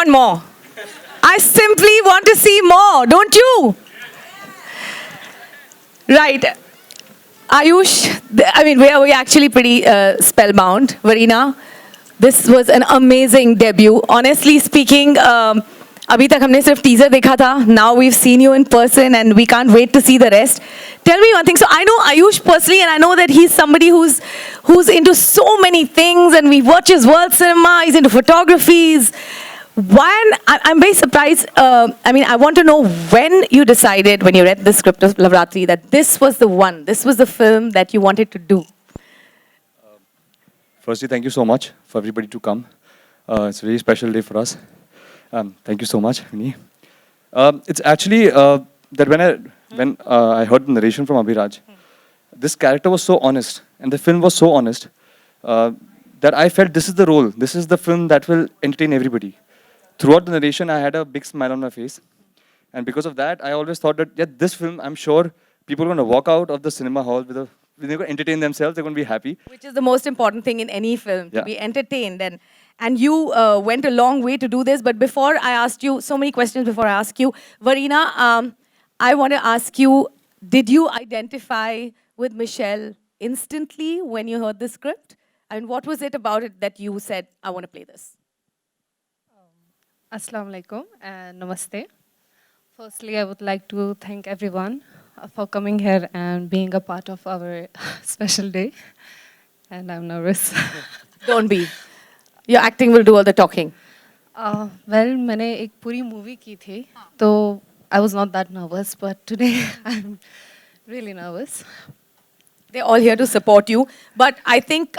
want more. I simply want to see more, don't you? Right. Ayush, I mean, we actually pretty spellbound. Varina, this was an amazing debut. Honestly speaking, अभी तक हमने सिर्फ teaser देखा था. Now we've seen you in person and we can't wait to see the rest. Tell me one thing. So I know Ayush personally and I know that he's somebody who's into so many things and we watch his world cinema, he's into photographies. I'm very surprised. I mean, I want to know when you decided, when you read the script of Lavratri, that this was the one, this was the film that you wanted to do. Firstly, thank you so much for everybody to come. It's a really special day for us. Thank you so much, Vinny. It's actually that when I heard the narration from Abhiraj, this character was so honest, and the film was so honest that I felt this is the role, this is the film that will entertain everybody. Throughout the narration, I had a big smile on my face. And because of that, I always thought that, yeah, this film, I'm sure people are going to walk out of the cinema hall they're going to entertain themselves, they're going to be happy. Which is the most important thing in any film, to be entertained. And you went a long way to do this. But before I asked you, so many questions before I ask you, Varina, I want to ask you, did you identify with Michelle instantly when you heard the script? And what was it about it that you said, I want to play this? Assalamu alaikum and namaste. Firstly, I would like to thank everyone for coming here and being a part of our special day. And I'm nervous. Don't be. Your acting will do all the talking. Well, मैंने एक पूरी movie की थी, तो I was not that nervous, but today I'm really nervous. They're all here to support you. But I think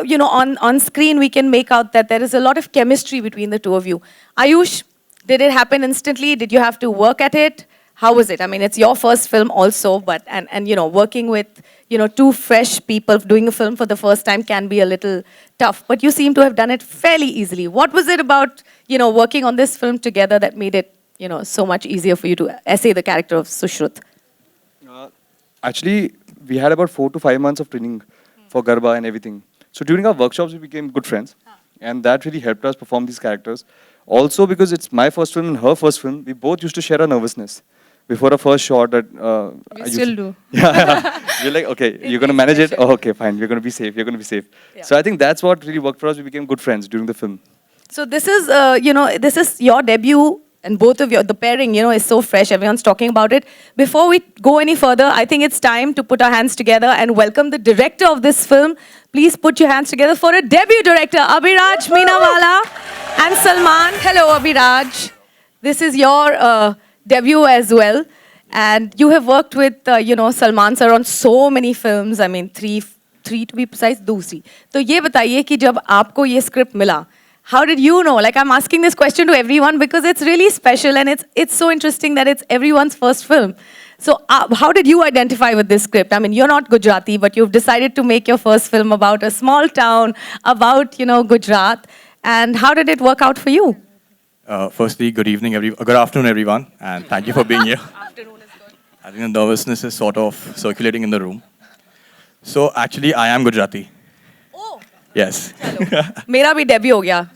you know, on screen we can make out that there is a lot of chemistry between the two of you. Ayush, did it happen instantly? Did you have to work at it? How was it? I mean, it's your first film also, but and you know, working with, you know, two fresh people doing a film for the first time can be a little tough. But you seem to have done it fairly easily. What was it about, you know, working on this film together that made it, you know, so much easier for you to essay the character of Sushruth? Actually, we had about 4 to 5 months of training for Garba and everything. So during our workshops, we became good friends. And that really helped us perform these characters. Also, because it's my first film and her first film, we both used to share our nervousness. Before a first shot that... We still do. Yeah. You're like, okay, you're going to manage it? Oh, okay, fine. You're going to be safe. You're going to be safe. Yeah. So I think that's what really worked for us. We became good friends during the film. So this is, you know, this is your debut. And both of you, the pairing, you know, is so fresh. Everyone's talking about it. Before we go any further, I think it's time to put our hands together and welcome the director of this film. Please put your hands together for a debut director, Abhiraj Meenawala and Salman. Hello, Abhiraj. This is your debut as well. And you have worked with, you know, Salman sir on so many films. I mean, three to be precise, दूसरी. तो ये बताइए कि जब आपको ये script मिला, how did you know? Like, I'm asking this question to everyone because it's really special and it's so interesting that it's everyone's first film. So how did you identify with this script? I mean, you're not Gujarati, but you've decided to make your first film about a small town, about, you know, Gujarat. And how did it work out for you? Firstly, good afternoon, everyone, and thank you for being here. Afternoon is good. I think the nervousness is sort of circulating in the room. So actually, I am Gujarati. Oh. Yes. मेरा भी debut हो गया.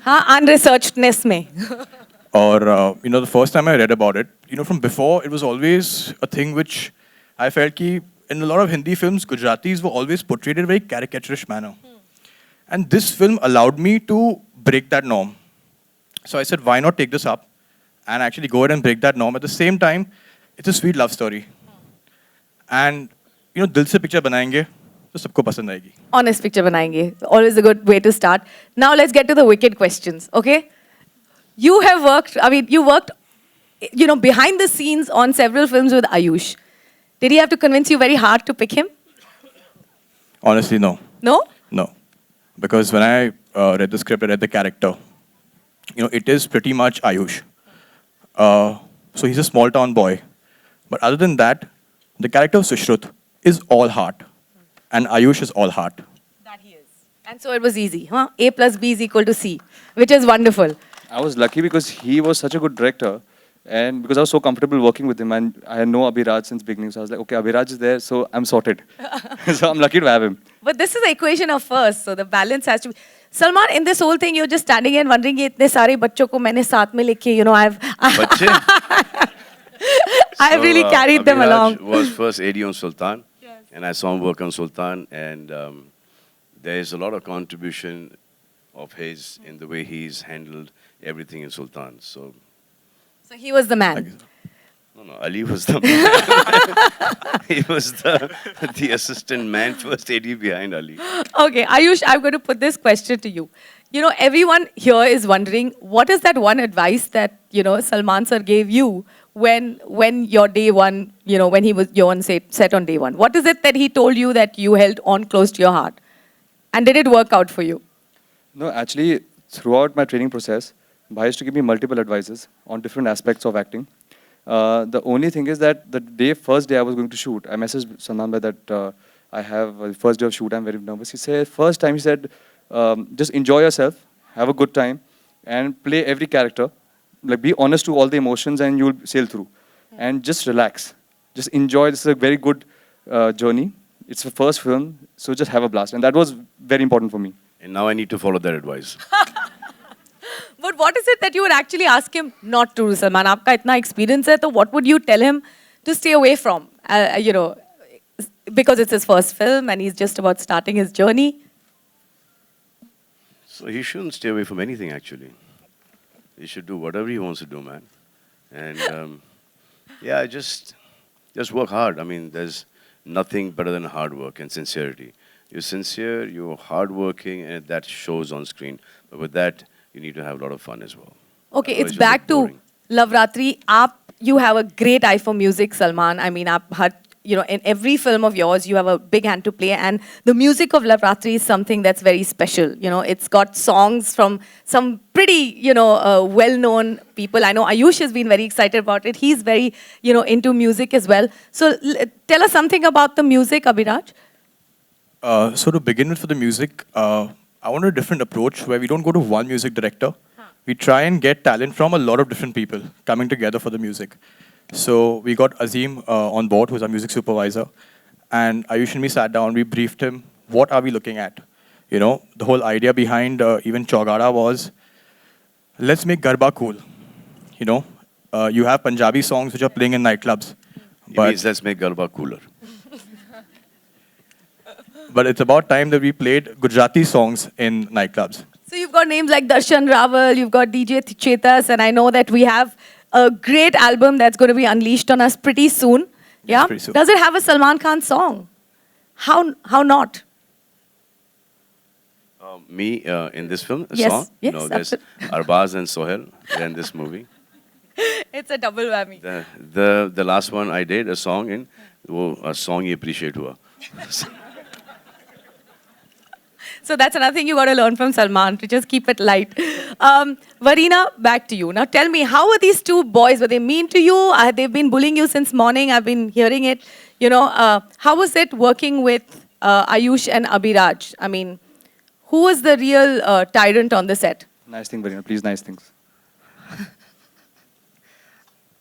हाँ, unresearchedness में. Or, you know, the first time I read about it, you know, from before, it was always a thing which I felt ki in a lot of Hindi films, Gujaratis were always portrayed in a very caricaturish manner. And this film allowed me to break that norm. So I said, why not take this up and actually go ahead and break that norm? At the same time, it's a sweet love story. And, you know, dil se picture banayenge, तो सबको पसंद आएगी. Honest picture बनाएंगे. Always a good way to start. Now let's get to the wicked questions, okay? You have worked, I mean, you worked, you know, behind the scenes on several films with Ayush. Did he have to convince you very hard to pick him? Honestly, no. No? No. Because when I read the script, I read the character. You know, it is pretty much Ayush. So he's a small town boy. But other than that, the character of Sushruth is all heart. And Ayush is all heart. That he is. And so it was easy, huh? A+B is equal to C, which is wonderful. I was lucky because he was such a good director And because I was so comfortable working with him, and I know Abhiraj since beginning, so I was like, okay, Abhiraj is there, so I'm sorted. So I'm lucky to have him. But this is the equation of first, so the balance has to be. Salman, in this whole thing, you're just standing and wondering, ये इतने सारे बच्चों को मैंने साथ में लेके, you know, Bache? I've really carried them Abhiraj along. was first AD on Sultan, and I saw him work on Sultan, and there is a lot of contribution of his in the way he's handled everything in Sultan. So, So he was the man. no, Ali was the he was the assistant man, first AD behind Ali. Okay, Ayush, I'm going to put this question to you. You know, everyone here is wondering, what is that one advice that, you know, Salman sir gave you when your day one, you know, when he was you're on set on day one? What is it that he told you that you held on close to your heart? And did it work out for you? No, actually, throughout my training process, Bhai used to give me multiple advices on different aspects of acting. The only thing is that the first day I was going to shoot, I messaged Salman Bhai that I have the first day of shoot, I'm very nervous. He said, first time he said, just enjoy yourself, have a good time, and play every character. Like, be honest to all the emotions and you'll sail through. And just relax. Just enjoy. This is a very good journey. It's the first film, so just have a blast. And that was very important for me. And now I need to follow that advice. But what is it that you would actually ask him not to do, Salman? Aapka itna experience hai, so what would you tell him to stay away from? You know, because it's his first film and he's just about starting his journey. So he shouldn't stay away from anything, actually. He should do whatever he wants to do, man. And yeah, just work hard. I mean, there's nothing better than hard work and sincerity. You're sincere, you're hardworking, and that shows on screen. But with that, you need to have a lot of fun as well. Okay, Otherwise it's you'll back look to boring. Lavratri. You have a great eye for music, Salman. I mean, you know, in every film of yours, you have a big hand to play. And the music of Lavratri is something that's very special. You know, it's got songs from some pretty, you know, well-known people. I know Ayush has been very excited about it. He's very, you know, into music as well. So tell us something about the music, Abhiraj. So to begin with for the music, I want a different approach where we don't go to one music director. We try and get talent from a lot of different people coming together for the music. So we got Azim on board, who's our music supervisor. And Ayush and me sat down, we briefed him, what are we looking at? You know, the whole idea behind even Chaugada was, let's make Garba cool. You know, you have Punjabi songs which are playing in nightclubs. It means let's make Garba cooler. But it's about time that we played Gujarati songs in nightclubs. So you've got names like Darshan Rawal, you've got DJ Chetas, and I know that we have a great album that's going to be unleashed on us pretty soon. Yeah? pretty soon. Does it have a Salman Khan song? How not? Me in this film, a Yes, song? yes, No, there's Arbaz and Sohail in this movie. It's a double whammy. The last one I did, a song in, a song you appreciate hua. So that's another thing you got to learn from Salman, to just keep it light. Varina, back to you. Now tell me, how are these two boys? Were they mean to you? They've been bullying you since morning. I've been hearing it. You know, how was it working with Ayush and Abhiraj? I mean, who was the real tyrant on the set? Nice thing, Varina. Please, nice things.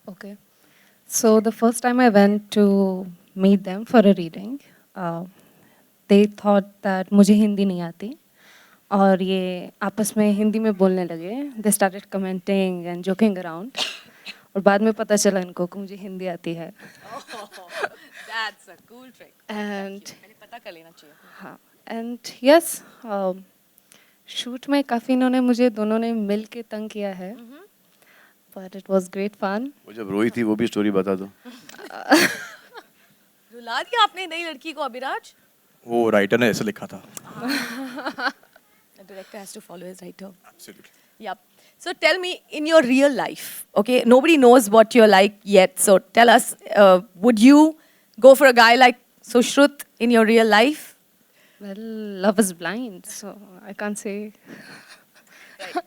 Okay. So the first time I went to meet them for a reading, they thought that मुझे हिंदी नहीं आती और ये आपस में हिंदी में बोलने लगे. They started commenting and joking around. और बाद में पता चला इनको कि मुझे हिंदी आती है. That's a cool trick. And पता कर लेना चाहिए. हाँ. And yes, shoot में काफ़ी इन्होंने मुझे दोनों ने मिल के तंग किया है. But it was great fun. वो जब रोई थी वो भी स्टोरी बता दो. रुला दिया आपने नई लड़की को, अभिराज? वो राइटर ने ऐसे लिखा था. The director has to follow his writer. Absolutely. Yep. So tell me, in your real life, okay, nobody knows what you're like yet. So tell us, would you go for a guy like Sushrut in your real life? Well, love is blind, so I can't say.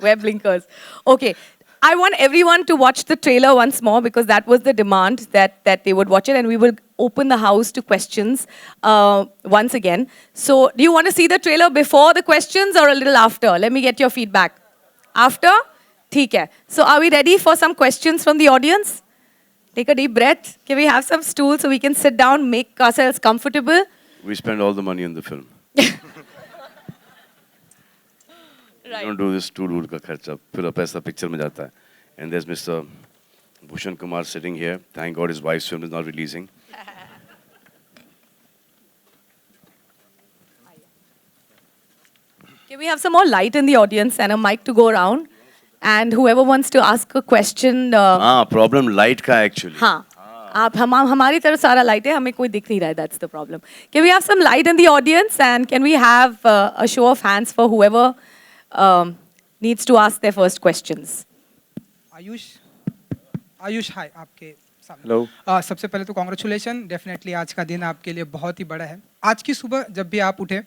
Wear blinkers. Okay. I want everyone to watch the trailer once more because that was the demand that they would watch it, and we will open the house to questions once again. So do you want to see the trailer before the questions or a little after? Let me get your feedback. After? ठीक है. So are we ready for some questions from the audience? Take a deep breath. Can we have some stools so we can sit down, make ourselves comfortable? We spend all the money on the film. We don't do this stool का खर्चा. फिर पैसा picture में जाता है. And there's Mr. Bhushan Kumar sitting here. Thank God his wife's film is not releasing. Can we have some more light in the audience and a mic to go around? And whoever wants to ask a question, Problem light का actually. हाँ, आप हमारी तरफ सारा light है, हमें कोई दिख नहीं रहा है. That's the problem. Can we have some light in the audience and can we have a show of hands for whoever needs to ask their first questions? Ayush हाय आपके सामने. Hello. सबसे पहले तो कॉन्ग्रेचुलेशन. डेफिनेटली आज का दिन आपके लिए बहुत ही बड़ा है. आज की सुबह जब भी आप उठे,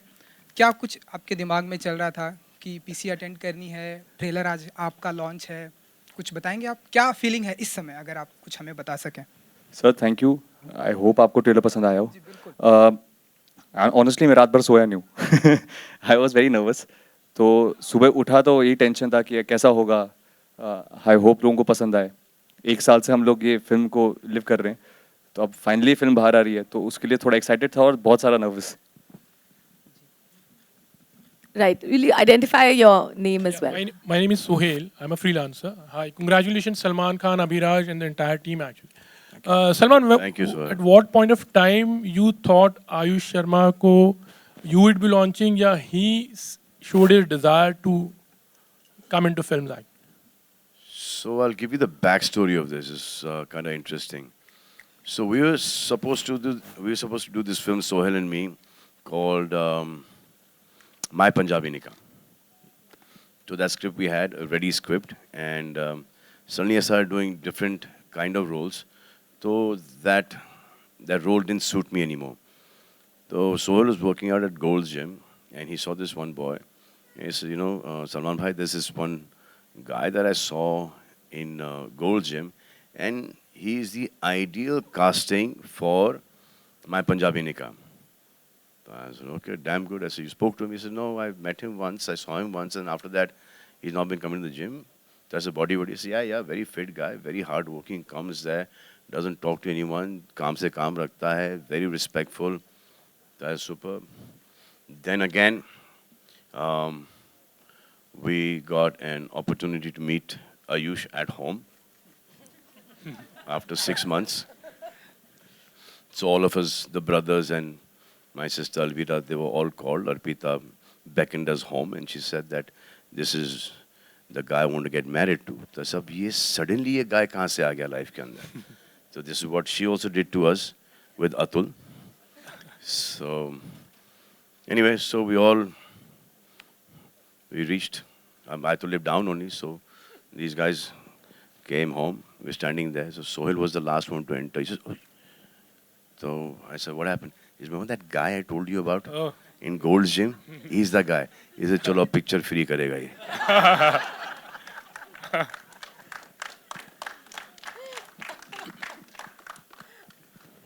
क्या कुछ आपके दिमाग में चल रहा था कि पीसी अटेंड करनी है, ट्रेलर आज आपका लॉन्च है, कुछ बताएंगे आप? क्या फीलिंग है इस समय, अगर आप कुछ हमें बता सकें? Sir thank you. I hope आपको ट्रेलर पसंद आया हो. ऑनेस्टली मैं रात भर सोया नहीं हूँ. I was very nervous. तो सुबह उठा तो यही टेंशन था कि कैसा होगा. आई होप लोगों को पसंद आए. 1 साल से हम लोग ये फिल्म को लिव कर रहे हैं, तो अब फाइनली फिल्म बाहर आ रही है, तो उसके लिए थोड़ा एक्साइटेड था और बहुत सारा nervous. Right. Will you identify your name as well? My name is Sohail. I'm a freelancer. Hi. Congratulations, Salman Khan, Abhiraj, and the entire team, actually. Salman, Thank you, Sohail. at what point of time you thought Ayush Sharma ko you would be launching, yeah, he showed his desire to come into films? So I'll give you the backstory of this. It's kind of interesting. So we were supposed to do this film, Sohail and me, called My Punjabi Nikah. So that script we had, a ready script, and suddenly I started doing different kind of roles. So that role didn't suit me anymore. So Sohail was working out at Gold's Gym, and he saw this one boy. And he said, Salman bhai, there's this one guy that I saw in Gold's Gym, and he's the ideal casting for My Punjabi Nikah. I said, okay, damn good. I said, you spoke to him? He said, no, I met him once, I saw him once, and after that, he's not been coming to the gym. So I said, body. He said, yeah, very fit guy, very hardworking, comes there, doesn't talk to anyone, kaam se kaam rakhta hai, very respectful. That's super. Then again, we got an opportunity to meet Ayush at home after 6 months. So all of us, the brothers and my sister Alvira, they were all called. Arpita beckoned us home and she said that this is the guy I want to get married to. So sab ye suddenly ye guy kahan se aa gaya life ke andar. So this is what she also did to us with Atul. So anyway, so we reached. I had to live down only. So these guys came home. We're standing there. So Sohail was the last one to enter. He says, oh. So I said, what happened? He said, remember that guy I told you about in Gold's Gym? He's the guy. He said, chalo, picture free karega ye.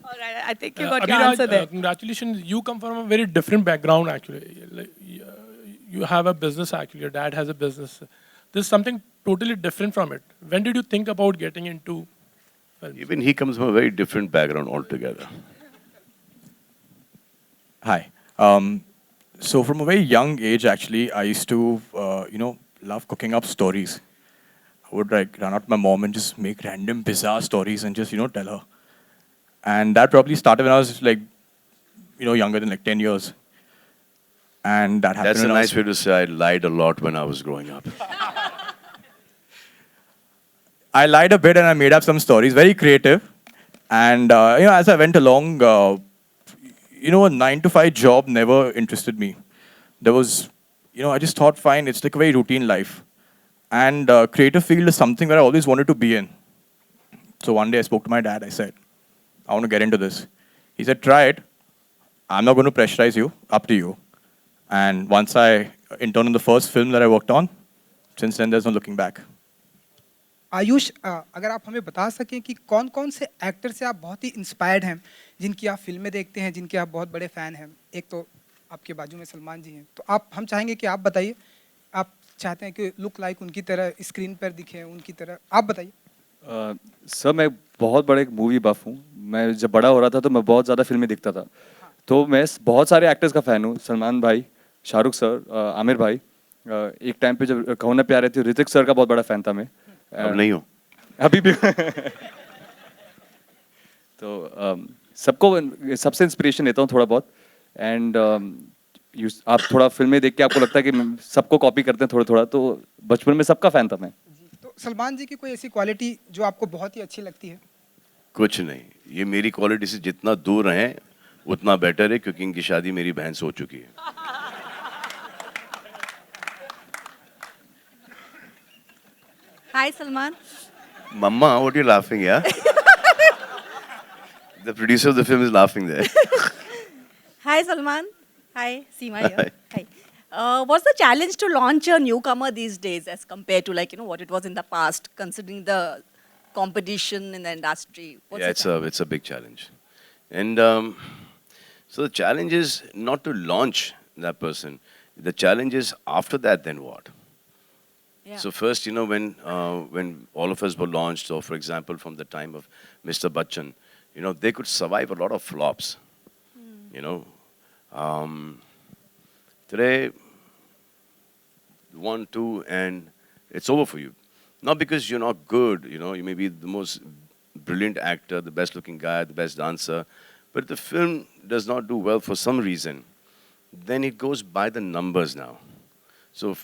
All right, I think you got your Abhiraj, answer there. Congratulations. You come from a very different background, actually. You have a business, actually. Your dad has a business. There's something totally different from it. When did you think about getting into films? Even he comes from a very different background altogether. Hi. So from a very young age, actually, I used to, love cooking up stories. I would run out to my mom and just make random bizarre stories and just, tell her. And that probably started when I was younger than 10 years. And that happened. That's a when I nice was- way to say I lied a lot when I was growing up. I lied a bit and I made up some stories, very creative. And, as I went along, a 9-to-5 job never interested me. There was, I just thought, fine, it's like a very routine life. And creative field is something that I always wanted to be in. So one day I spoke to my dad. I said, I want to get into this. He said, try it. I'm not going to pressurize you. Up to you. And once I interned in the first film that I worked on, since then there's no looking back. Ayush, अगर आप हमें बता सकें कि कौन कौन से actor से आप बहुत ही इंस्पायर्ड हैं, जिनकी आप फिल्में देखते हैं, जिनके आप बहुत बड़े फ़ैन हैं. एक तो आपके बाजू में सलमान जी हैं, तो हम चाहेंगे कि आप बताइए, आप चाहते हैं कि लुक लाइक उनकी तरह स्क्रीन पर दिखे, उनकी तरह? आप बताइए। सर मैं बहुत बड़ा एक मूवी बफ हूँ। मैं जब बड़ा हो रहा था तो मैं बहुत ज़्यादा फिल्में देखता था। तो मैं बहुत सारे एक्टर्स का फ़ैन हूँ। सलमान भाई, शाहरुख सर, आमिर भाई। एक टाइम पे जब कहो ना प्यारे थे, ऋतिक सर का बहुत बड़ा फ़ैन था मैं। अब नहीं हो। अभी भी तो सबको सबसे इंस्पिरेशन लेता हूँ थोड़ा बहुत। एंड आप थोड़ा फिल्में देख के आपको लगता है कि सबको कॉपी करते हैं थोड़ा थोड़ा, तो बचपन में सबका फ़ैन था मैं। तो सलमान जी की कोई ऐसी क्वालिटी जो आपको बहुत ही अच्छी लगती है? कुछ नहीं, ये मेरी क्वालिटी से जितना दूर रहें उतना बेटर है, क्योंकि इनकी शादी मेरी बहन से हो चुकी है। Hi, Salman. Mama, what are you laughing, yeah? The producer of the film is laughing there. Hi, Salman. Hi, Seema here. Hi. What's the challenge to launch a newcomer these days as compared to what it was in the past, considering the competition in the industry? What's Yeah, the challenge? it's a big challenge. And so the challenge is not to launch that person. The challenge is after that, then what? Yeah. So first, when all of us were launched, or for example, from the time of Mr. Bachchan, they could survive a lot of flops. You know, today, 1, 2, and it's over for you. Not because you're not good. You may be the most brilliant actor, the best-looking guy, the best dancer, but if the film does not do well for some reason, then it goes by the numbers now. So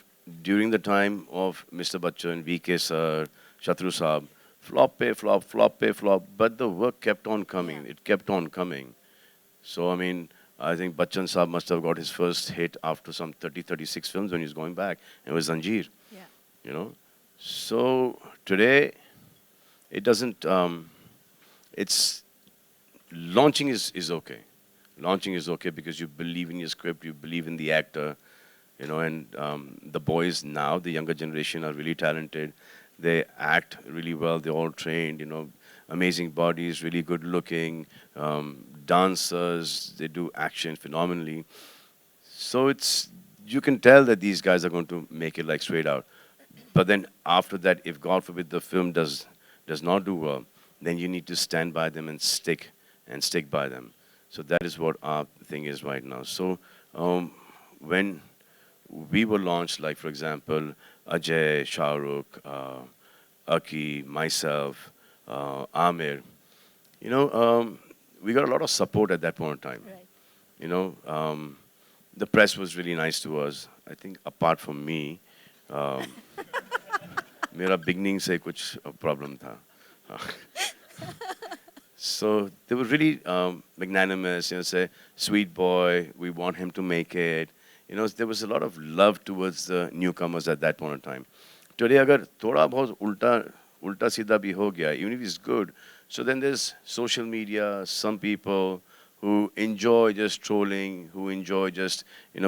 during the time of Mr. Bachchan, VK sir, Shatru Saab, flop pay flop, flop pay flop, but the work kept on coming. Yeah. It kept on coming. So, I think Bachchan Saab must have got his first hit after some 30, 36 films when he was going back. It was Zanjeer, Yeah. So today, it doesn't, it's, launching is okay. Launching is okay because you believe in your script, you believe in the actor, and the boys now, the younger generation, are really talented. They act really well. They're all trained. Amazing bodies, really good looking, dancers. They do action phenomenally. So you can tell that these guys are going to make it like straight out. But then after that, if God forbid the film does not do well, then you need to stand by them and stick by them. So that is what our thing is right now. So when we were launched, like for example, Ajay, Shah Rukh, Aki, myself, Amir, we got a lot of support at that point in time. Right. The press was really nice to us. I think apart from me, मेरा beginning से कुछ problem था. So they were really magnanimous, say, sweet boy, we want him to make it. There was a lot of love towards the newcomers at that point in time. Today, अगर थोड़ा बहुत उल्टा सीधा भी हो गया, even if it's good, so then there's social media, some people who enjoy just trolling, who enjoy just,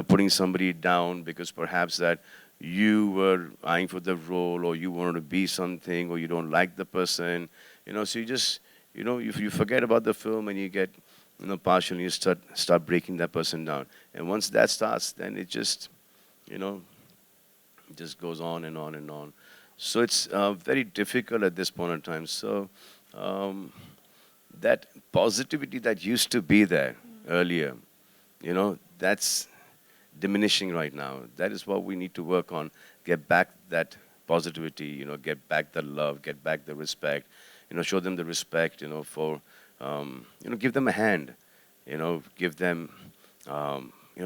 putting somebody down because perhaps that you were eyeing for the role or you wanted to be something or you don't like the person, so you just, if you forget about the film and you get, partial, you start breaking that person down. And once that starts, then it just, it just goes on and on and on. So it's very difficult at this point in time. So that positivity that used to be there earlier, that's diminishing right now. That is what we need to work on. Get back that positivity, get back the love, get back the respect, show them the respect, for, give them a hand, give them,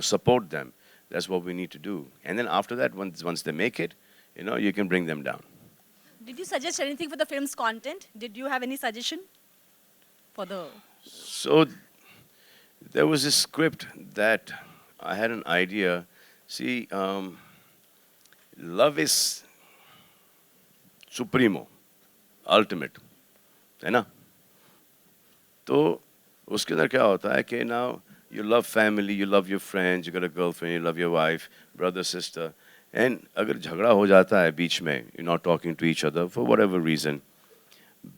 support them. That's what we need to do. And then after that, once they make it, you can bring them down. Did you suggest anything for the film's content? Did you have any suggestion for the... So there was a script that I had an idea. See, love is supremo, ultimate, है ना? तो उसके अंदर क्या होता है कि now you love family, you love your friends, you got a girlfriend, you love your wife, brother, sister, and अगर झगड़ा हो जाता है बीच में, you're not talking to each other for whatever reason,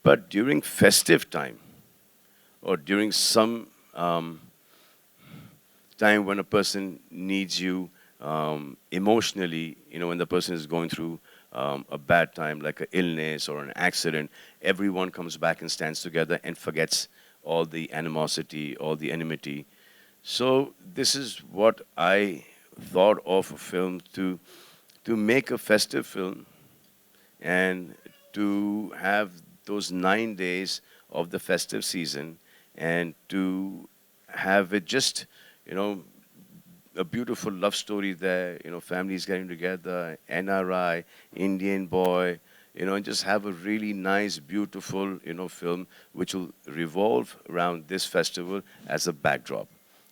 but during festive time or during some time when a person needs you, emotionally, when the person is going through a bad time, like an illness or an accident, everyone comes back and stands together and forgets all the animosity, all the enmity. So this is what I thought of a film to make a festive film and to have those 9 days of the festive season and to have it just, a beautiful love story there, families getting together, NRI, Indian boy, and just have a really nice, beautiful, film which will revolve around this festival as a backdrop.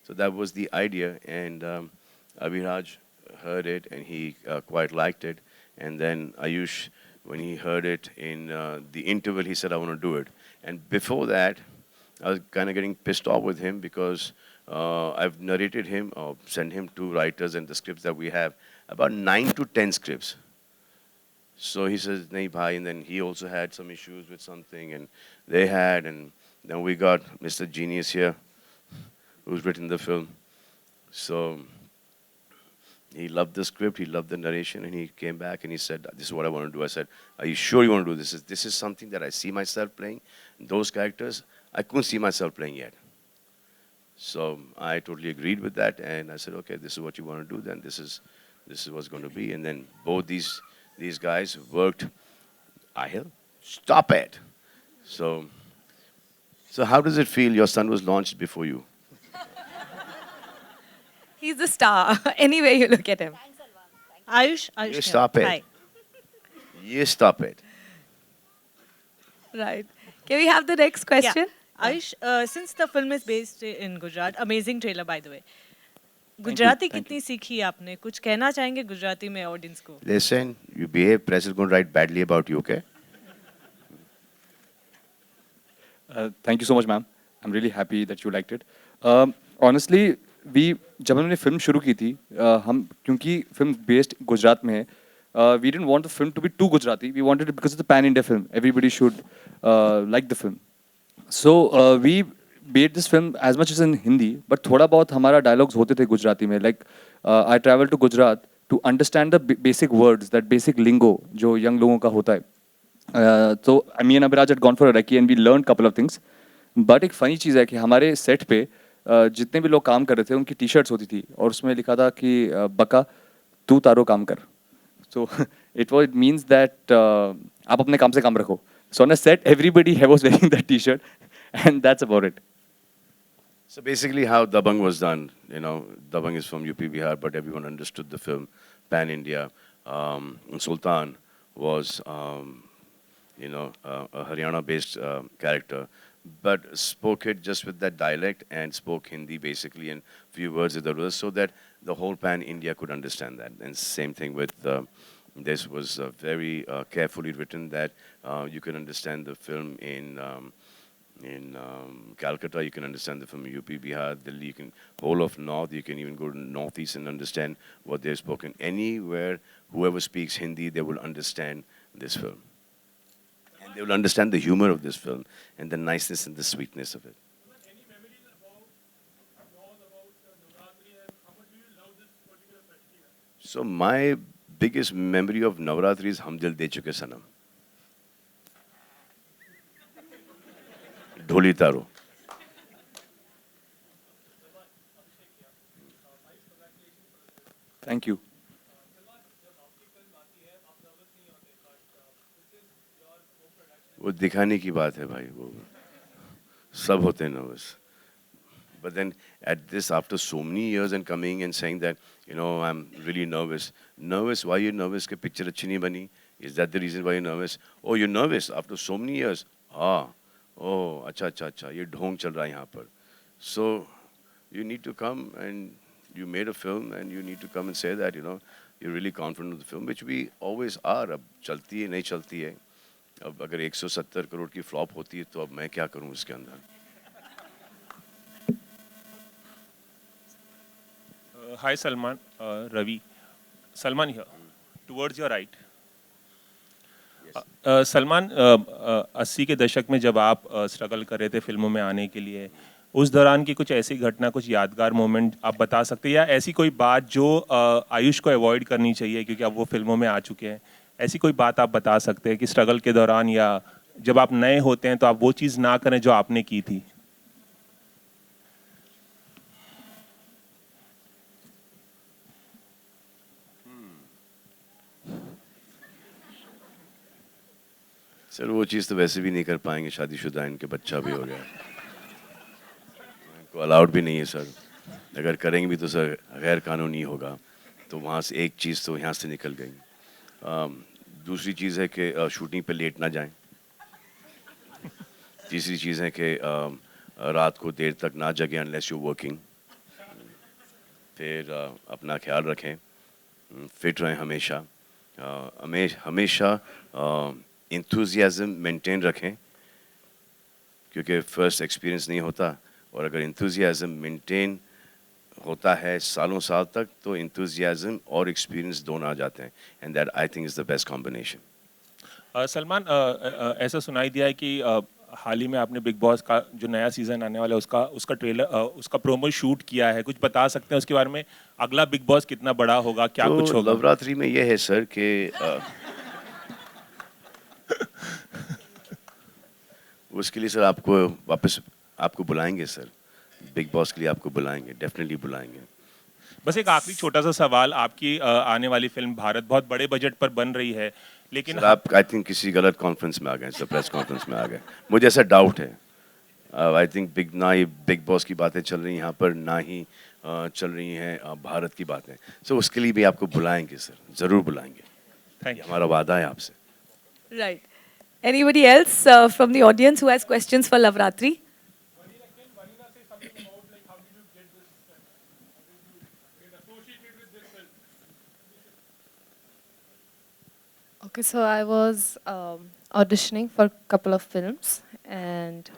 So that was the idea, and Abhiraj heard it and he quite liked it. And then Ayush, when he heard it in the interval, he said, I want to do it. And before that, I was kind of getting pissed off with him because I've narrated him or sent him to writers and the scripts that we have, about 9 to 10 scripts. So he says, nahi bhai, and then he also had some issues with something, and they had, and then we got Mr. Genius here, who's written the film. So he loved the script, he loved the narration, and he came back and he said, this is what I want to do. I said, are you sure you want to do this? This is something that I see myself playing. Those characters, I couldn't see myself playing yet. So I totally agreed with that, and I said, okay, this is what you want to do, then this is what's going to be. And then both these guys worked. Ahil, stop it. So how does it feel? Your son was launched before you. He's the star. Any way you look at him. Ayush, You here. stop it. Hi. You stop it. Right. Can we have the next question? Yeah. Ayush, since the film is based in Gujarat, amazing trailer by the way. Gujarati कितनी सीखी आपने? कुछ कहना चाहेंगे गुजराती में audience को? Listen, you behave, press is going to write badly about you, okay? Thank you so much, ma'am. I'm really happy that you liked it. Honestly, जब हमने फिल्म शुरू की थी, हम क्योंकि फिल्म बेस्ड गुजरात में है, we didn't want the film to be too Gujarati. We wanted it because it's a pan-India film. Everybody should like the film. So we made this film as much as in Hindi, but थोड़ा बहुत हमारा dialogues होते थे गुजराती में. Like I traveled to Gujarat to understand the basic words, that basic lingo जो young लोगों का होता है. So me and Abhiraj had gone for a recce and we learned couple of things. But एक funny चीज़ है कि हमारे set पे जितने भी लोग काम कर रहे थे उनकी टी-शर्ट्स होती थी और उसमें लिखा था कि बका तू तारो काम कर. So it means that आप अपने काम से काम रखो. So on a set, everybody was wearing that T-shirt, and that's about it. So basically how Dabang was done, Dabang is from UP Bihar, but everyone understood the film, pan-India. Sultan was, a Haryana-based character, but spoke it just with that dialect and spoke Hindi basically and few words of the others so that the whole pan-India could understand that. And same thing with this was very carefully written that you can understand the film in Calcutta, you can understand the film in UP, Bihar, Delhi, you can whole of North, you can even go to Northeast and understand what they've spoken. Anywhere, whoever speaks Hindi, they will understand this film. And they will understand the humor of this film and the niceness and the sweetness of it. Any memories about Navratri and how much do you love this particular festival? So my biggest memory of Navratri is Hum Dil De Chuke Sanam. Dholi Taro. Thank you. वो दिखाने की बात है भाई, वो सब होते हैं nervous. But then at this, after so many years and coming and saying that, I'm really nervous. Nervous? Why are you nervous? कि picture अच्छी नहीं बनी? Is that the reason why you're nervous? Oh, you're nervous after so many years. Oh, अच्छा, ये ढोंग चल रहा है यहाँ पर. So you need to come and you made a film and you need to come and say that, you're really confident of the film, which we always are. अब चलती है, नहीं चलती है. अब अगर 170 करोड़ की फ्लॉप होती है तो अब मैं क्या करूं उसके अंदर. Hi Salman, Ravi. Salman here, towards your right. Salman 80 के दशक में जब आप स्ट्रगल कर रहे थे फिल्मों में आने के लिए, उस दौरान की कुछ ऐसी घटना, कुछ यादगार मोमेंट आप बता सकते हैं, या ऐसी कोई बात जो आयुष को अवॉइड करनी चाहिए क्योंकि अब वो फिल्मों में आ चुके हैं, ऐसी कोई बात आप बता सकते हैं कि स्ट्रगल के दौरान या जब आप नए होते हैं तो आप वो चीज़ ना करें जो आपने की थी? सर वो चीज़ तो वैसे भी नहीं कर पाएंगे, शादीशुदा इनके बच्चा भी हो गया, इनको अलाउड भी नहीं है सर। अगर करेंगे भी तो सर गैर कानूनी होगा, तो वहाँ से एक चीज़ तो यहाँ से निकल गई। दूसरी चीज़ है कि शूटिंग पे लेट ना जाएं। तीसरी चीज़ है कि रात को देर तक ना जगें अनलेस यू वर्किंग। फिर अपना ख्याल रखें, फिट रहें हमेशा, हमेशा इंथुजियाज़म मेंटेन रखें, क्योंकि फ़र्स्ट एक्सपीरियंस नहीं होता, और अगर इंथुजियाज़म मेंटेन होता है सालों साल तक तो इंथुजियाज़म और एक्सपीरियंस दोनों आ जाते हैं, and that I think is the best combination. Salman, ऐसा सुनाई दिया है कि हाल ही में आपने बिग बॉस का जो नया सीजन आने वाला है उसका ट्रेलर, उसका प्रोमो शूट किया है, कुछ बता सकते हैं उसके बारे में? अगला बिग बॉस कितना बड़ा होगा, क्या तो कुछ होगा? नवरात्रि में ये है सर कि उसके लिए सर आपको वापस आपको बुलाएंगे सर, बिग बॉस के लिए आपको बुलाएंगे, डेफिनेटली बुलाएंगे। बस एक आखिरी छोटा सा सवाल, आपकी आने वाली फिल्म भारत बहुत बड़े बजट पर बन रही है, लेकिन सर आप आई थिंक किसी गलत कॉन्फ्रेंस में आ गए सर, प्रेस कॉन्फ्रेंस में आ गए, मुझे ऐसा डाउट है। आई थिंक ना ही बिग बॉस की बातें चल रही हैं यहाँ पर, ना ही चल रही हैं भारत की बातें। सो उसके लिए भी आपको बुलाएंगे सर, ज़रूर बुलाएंगे, थैंक ये यू। हमारा वादा है आपसे। Right. Anybody else from the audience who has questions for Lavratri? Okay, so I was auditioning for a couple of films, and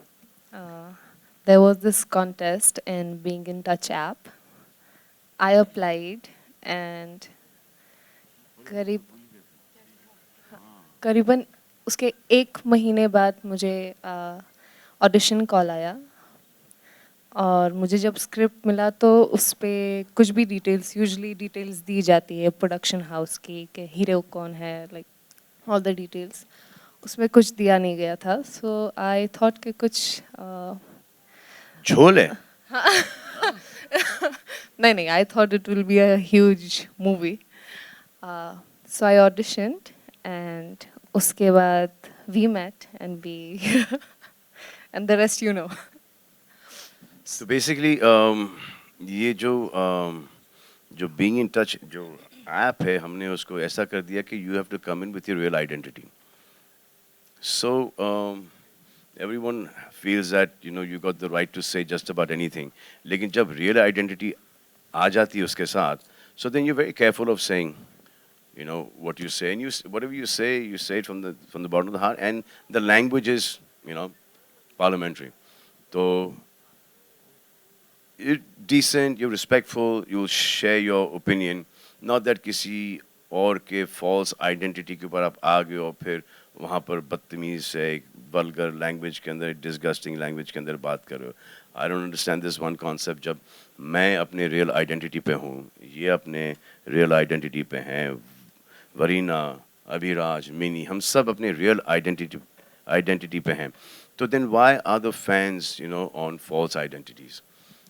there was this contest in Being in Touch app. I applied, and करीब करीबन उसके एक महीने बाद मुझे audition call आया, और मुझे जब स्क्रिप्ट मिला तो उस पर कुछ भी डिटेल्स, यूजुअली डिटेल्स दी जाती है प्रोडक्शन हाउस की कि हीरो कौन है, लाइक ऑल द डिटेल्स, उसमें कुछ दिया नहीं गया था। सो आई थॉट कि कुछ झोल है। नहीं, I thought it will be a huge movie. So I auditioned, and उसके बाद we met and we and the rest you know. तो बेसिकली ये जो जो बीइंग इन टच जो ऐप है, हमने उसको ऐसा कर दिया कि you have to come in with your real identity. So everyone feels that you know you got the right to say just about anything, लेकिन जब रियल आइडेंटिटी आ जाती है उसके साथ, so then you very careful of saying you know what you say, and whatever you say it from the bottom of the heart, and the language is, you know, parliamentary. So you're decent, you're respectful, you'll share your opinion, not that किसी और के false identity के ऊपर आप आ गए और फिर वहाँ पर बदतमीज से vulgar language के अंदर, disgusting language के अंदर बात कर रहे हो। I don't understand this one concept। जब मैं अपने real identity पे हूँ, ये अपने real identity पे हैं, वरीना, अभिराज, मिनी, हम सब अपने रियल आइडेंटिटी पे हैं, तो then why are the fans you know on false identities?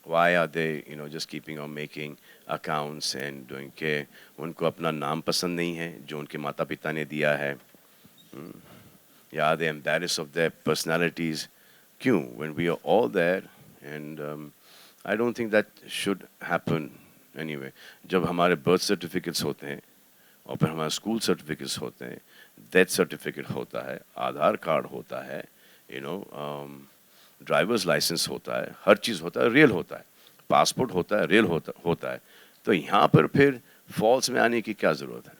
Why are they you know just keeping on making accounts and doing के उनको अपना नाम पसंद नहीं है जो उनके माता पिता ने दिया है, या they embarrass of their personalities? क्यों? When we are all there, and I don't think that should happen anyway. जब हमारे बर्थ सर्टिफिकेट्स होते हैं और फिर हमारे स्कूल सर्टिफिकेट्स होते हैं, डेथ सर्टिफिकेट होता है, आधार कार्ड होता है, यू नो ड्राइवर्स लाइसेंस होता है, हर चीज़ होता है, रियल होता है, पासपोर्ट होता है, रियल होता है, तो यहाँ पर फिर फॉल्स में आने की क्या ज़रूरत है?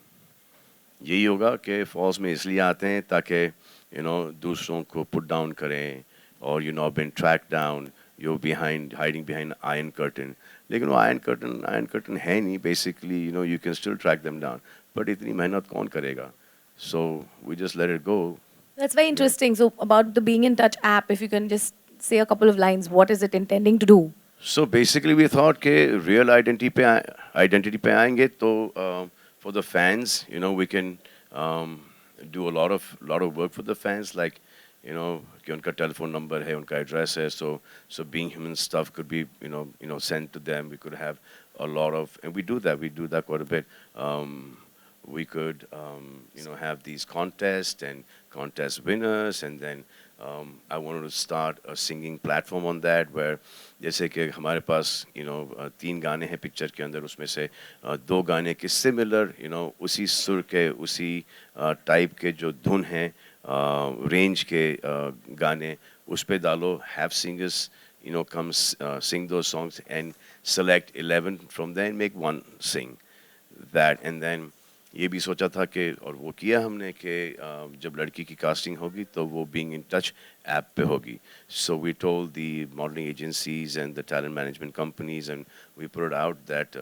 यही होगा कि फॉल्स में इसलिए आते हैं ताकि यू नो दूसरों को पुट डाउन करें, और you know been track down, you hiding behind iron curtain, लेकिन वो आयरन कर्टन है नहीं basically, you know you can still track them down, but इतनी मेहनत कौन करेगा? So we just let it go. That's very interesting. So about the Being in Touch app, if you can just say a couple of lines. What is it intending to do? So basically, we thought के real identity पे आएंगे तो for the fans, you know, we can do a lot of work for the fans, like, you know, कि उनका telephone number है, उनका address है, so Being Human stuff could be, you know, sent to them. We could have a lot of, and we do that quite a bit. We could, you know, have these contests and contest winners, and then I wanted to start a singing platform on that, where जैसे कि हमारे पास, you know, 3 गाने हैं picture के अंदर, उसमें से 2 गाने के सिमिलर, you know, उसी सुर के, उसी टाइप के जो धुन हैं, रेंज के गाने, उस पे डालो, have singers, you know, come sing those songs and select 11 from there and make one sing that. And then ये भी सोचा था कि, और वो किया हमने कि जब लड़की की कास्टिंग होगी तो वो Being in Touch ऐप पे होगी. So we told the modeling agencies and the talent management companies, and we put it out that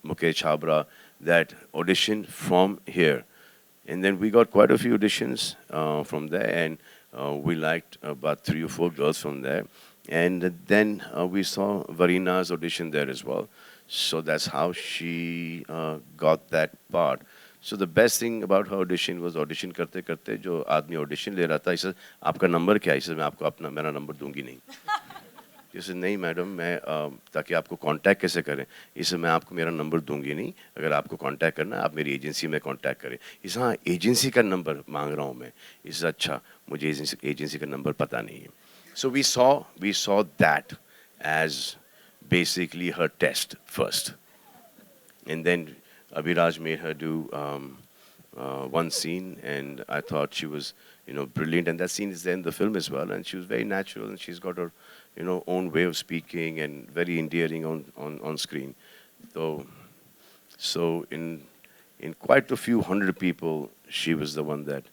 Mukesh Habra, that audition from here. And then we got quite a few auditions from there, and we liked about 3 or 4 girls from there. And then we saw Varina's audition there as well. So that's how she got that part. So the best thing about her audition was audition करते करते जो आदमी audition ले रहा था, इसे आपका number क्या है? इसे मैं आपको मेरा नंबर दूंगी नहीं. इसे नहीं मैडम, मैं ताकि आपको कांटेक्ट कैसे करें, इसे मैं आपको मेरा नंबर दूंगी नहीं. अगर आपको कांटेक्ट करना है, आप मेरी एजेंसी में कांटेक्ट करें. इसे हाँ, एजेंसी का नंबर मांग रहा हूँ मैं. इससे अच्छा मुझे एजेंसी का नंबर पता नहीं है. So we saw that as basically her test first, and then Abhiraj made her do one scene, and I thought she was, you know, brilliant. And that scene is there in the film as well, and she was very natural, and she's got her, you know, own way of speaking and very endearing on screen. So in quite a few hundred people, she was the one that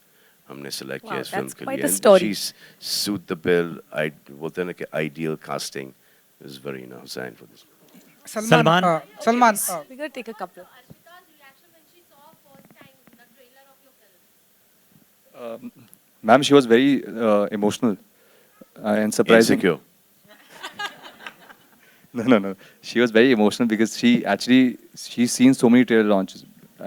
हमने select किया इस film के लिए. And she's suit the bill. I बोलते हैं ना कि ideal casting is Varina Hussain for this. Salman. We're going to take a couple. Ma'am, she was very emotional and surprising. Insecure. No. She was very emotional because she's seen so many trailer launches,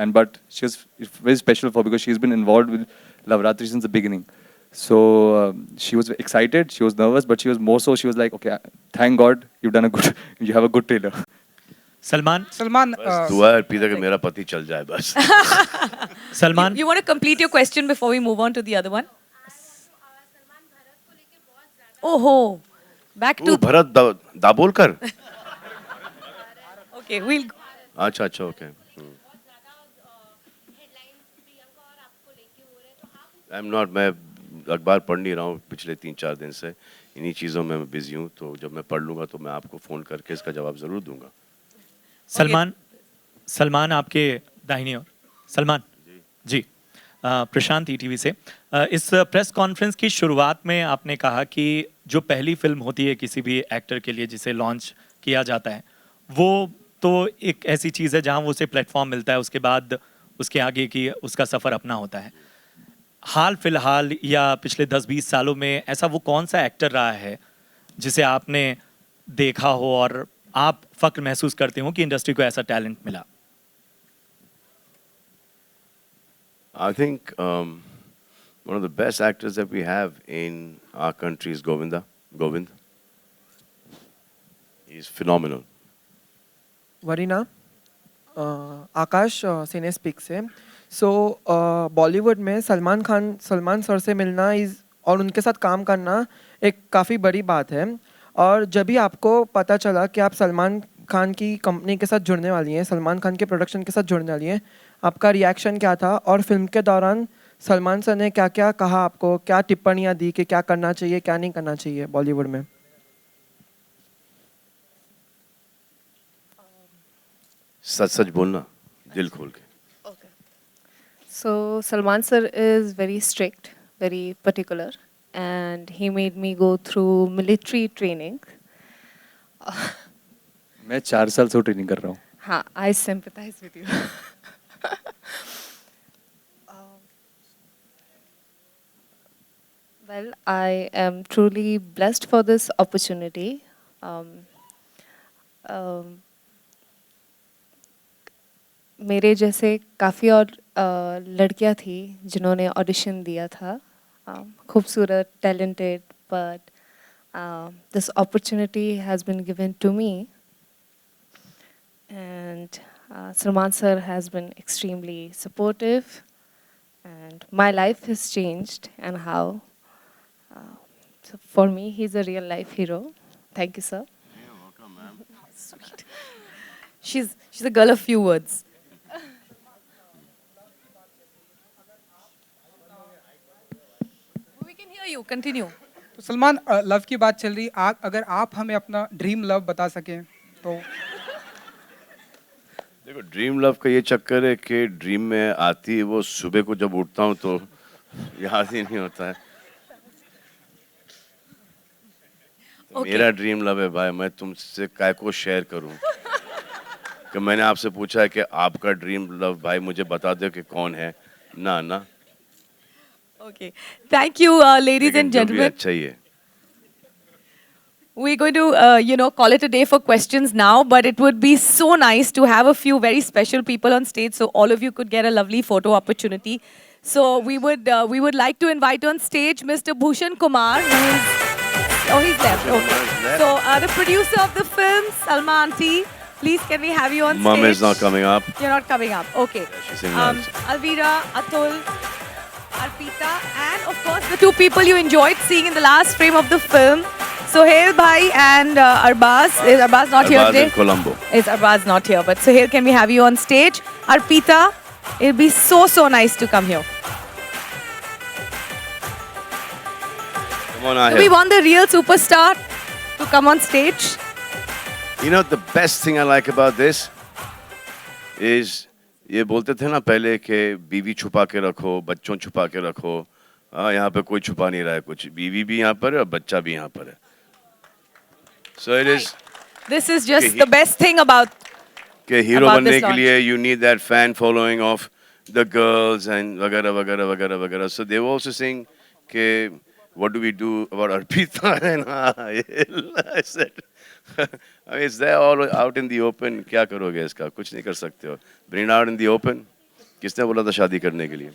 but she was very special because she's been involved with Lavratri since the beginning. So she was excited, she was nervous, but she was more so, she was like, okay, thank God you have a good trailer. Salman, बस दुआ है पीता कि मेरा पति चल जाए बस. Salman, You want to complete your question before we move on to the other one? Oh ho. Back to Bharat Dabholkar. Okay, we'll अच्छा okay. I'm not, मैं अखबार पढ़ नहीं रहा हूँ पिछले 3-4 दिन से. इन्हीं चीज़ों में मैं बिजी हूँ, तो जब मैं पढ़ लूँगा तो मैं आपको फ़ोन करके इसका जवाब ज़रूर दूंगा. सलमान आपके दाहिनी ओर. सलमान जी, प्रशांत ईटीवी से. इस प्रेस कॉन्फ्रेंस की शुरुआत में आपने कहा कि जो पहली फिल्म होती है किसी भी एक्टर के लिए जिसे लॉन्च किया जाता है, वो तो एक ऐसी चीज़ है जहां वो उसे प्लेटफॉर्म मिलता है, उसके बाद उसके आगे की उसका सफ़र अपना होता है. हाल फिलहाल या पिछले 10-20 सालों में ऐसा वो कौन सा एक्टर रहा है जिसे आपने देखा हो और आप फक्र महसूस करते हो कि इंडस्ट्री को ऐसा टैलेंट मिला? I think one of the best actors that we have in our country is Govind. He's phenomenal. Varina, आकाश सिनेस्पिक से. सो बॉलीवुड में सलमान सर से मिलना और उनके साथ काम करना एक काफ़ी बड़ी बात है. और जब भी आपको पता चला कि आप सलमान खान की कंपनी के साथ जुड़ने वाली हैं, सलमान खान के प्रोडक्शन के साथ जुड़ने वाली हैं, आपका रिएक्शन क्या था? और फिल्म के दौरान सलमान सर ने क्या क्या कहा आपको, क्या टिप्पणियाँ दी कि क्या करना चाहिए क्या नहीं करना चाहिए बॉलीवुड में? सच बोलना, दिल खोल के. So Salman sir is very strict, very particular, and he made me go through military training. मैं 4 साल से ट्रेनिंग कर रहा हूँ. हाँ, I sympathize with you. Well, I am truly blessed for this opportunity. Um, um, मेरे जैसे काफ़ी और लड़कियां थी जिन्होंने ऑडिशन दिया था, खूबसूरत, talented, but this opportunity has been given to me, and Salman sir has been extremely supportive, and my life has changed and how. So for me, he's a real life hero. Thank you, sir. She's a girl of few words. We can hear you. Continue. तो Salman, love की बात चल रही, अगर आप हमें अपना dream love बता सकें तो। देखो, ड्रीम लव का ये चक्कर है कि ड्रीम में आती है वो सुबह को, जब उठता हूँ तो याद ही नहीं होता है। तो मेरा ड्रीम लव है भाई, मैं तुमसे काय को शेयर करूँ कि मैंने आपसे पूछा है कि आपका ड्रीम लव भाई मुझे बता दो कि कौन है। ना ना, Okay. Thank you, ladies लेकिन and जो भी gentlemen. अच्छा ही है। We're going to, call it a day for questions now, but it would be so nice to have a few very special people on stage so all of you could get a lovely photo opportunity. So we would like to invite on stage Mr. Bhushan Kumar, who is, he's left. Okay. So the producer of the film, Salma Aunty, please can we have you on stage? Mom is not coming up. You're not coming up. Okay. she's in dance. Alvira, Atul, Arpita, and of course the two people you enjoyed seeing in the last frame of the film, Sohail Bhai and Arbaz. Is Arbaz not here Arbaz today? in Colombo. Is Arbaz not here? But Sohail, can we have you on stage? Arpita, it'll be so nice to come here. Come on, Do we Ahil. want the real superstar to come on stage? You know the best thing I like about this is ये बोलते थे ना पहले कि बीवी छुपा के रखो, बच्चों छुपा के रखो। हाँ, यहाँ पे कोई छुपा नहीं रहा है कुछ, बीवी भी यहाँ पर है और बच्चा भी यहाँ पर है। So it is This is just Okay, the best thing about कि हीरो about बनने this के launch. लिए you need that fan following of the girls and वगैरह वगैरह वगैरह वगैरह. So they were also saying कि what do we do about Arpita and Ahil? I said, I mean, it's there all out in the open. क्या करोगे इसका? कुछ नहीं कर सकते हो. Bring it out in the open. किसने बोला था शादी करने के लिए?